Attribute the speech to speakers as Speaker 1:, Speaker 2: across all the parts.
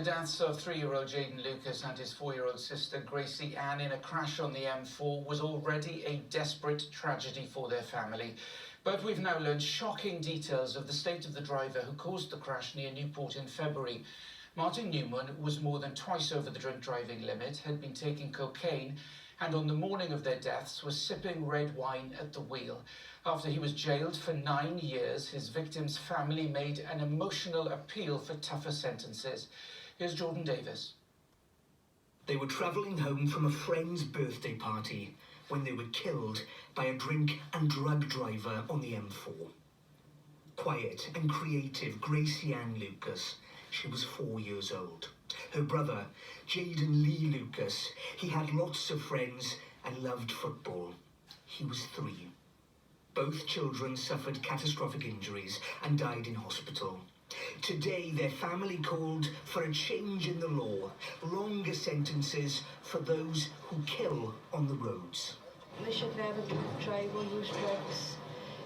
Speaker 1: The deaths of 3-year-old Jaden Lucas and his 4-year-old sister Gracie Ann in a crash on the M4 was already a desperate tragedy for their family. But we've now learned shocking details of the state of the driver who caused the crash near Newport in February. Martin Newman was more than twice over the drink driving limit, had been taking cocaine, and on the morning of their deaths was sipping red wine at the wheel. After he was jailed for 9 years, his victim's family made an emotional appeal for tougher sentences. Here's Jordan Davis.
Speaker 2: They were travelling home from a friend's birthday party when they were killed by a drink and drug driver on the M4. Quiet and creative Gracie Ann Lucas, she was 4 years old. Her brother, Jaden Lee Lucas, he had lots of friends and loved football. He was 3. Both children suffered catastrophic injuries and died in hospital. Today, their family called for a change in the law, longer sentences for those who kill on the roads.
Speaker 3: They should never drive or use drugs,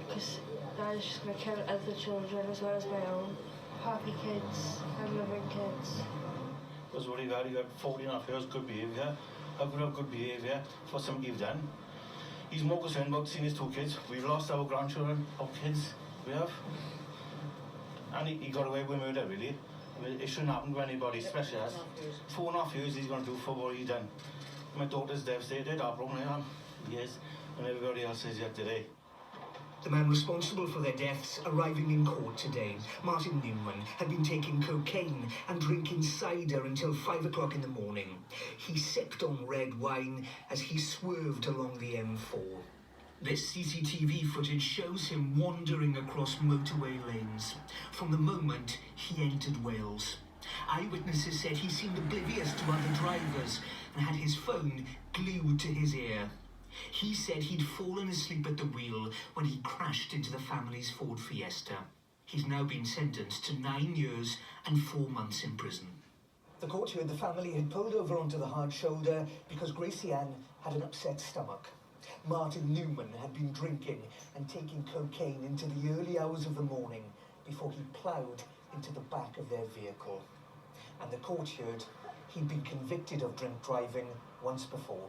Speaker 3: because that is just going to kill other children as well as my own. Happy kids and loving kids.
Speaker 4: Because what he got 14.5 years good behaviour. How could have good behaviour for something you've done? He's more concerned about seeing his 2 kids. We've lost our grandchildren, our kids, we have. And he got away with murder, really. I mean, it shouldn't happen to anybody, especially us. 4.5 years he's going to do for what he's done. My daughter's devastated, heartbroken I am. Yes, and everybody else is yet today.
Speaker 2: The man responsible for their deaths arriving in court today, Martin Newman, had been taking cocaine and drinking cider until 5 o'clock in the morning. He sipped on red wine as he swerved along the M4. This CCTV footage shows him wandering across motorway lanes from the moment he entered Wales. Eyewitnesses said he seemed oblivious to other drivers and had his phone glued to his ear. He said he'd fallen asleep at the wheel when he crashed into the family's Ford Fiesta. He's now been sentenced to 9 years and 4 months in prison. The court heard the family had pulled over onto the hard shoulder because Gracie Ann had an upset stomach. Martin Newman had been drinking and taking cocaine into the early hours of the morning before he ploughed into the back of their vehicle. And the court heard he'd been convicted of drink driving once before.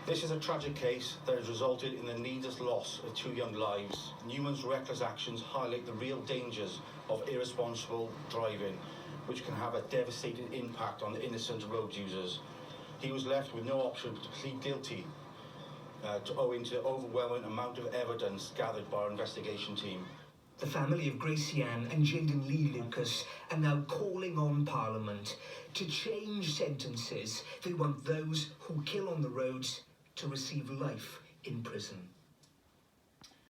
Speaker 4: This is a tragic case that has resulted in the needless loss of 2 young lives. Newman's reckless actions highlight the real dangers of irresponsible driving, which can have a devastating impact on innocent road users. He was left with no option but to plead guilty owing to the overwhelming amount of evidence gathered by our investigation team.
Speaker 2: The family of Gracie Ann and Jaden Lee Lucas are now calling on Parliament to change sentences. They want those who kill on the roads to receive life in prison.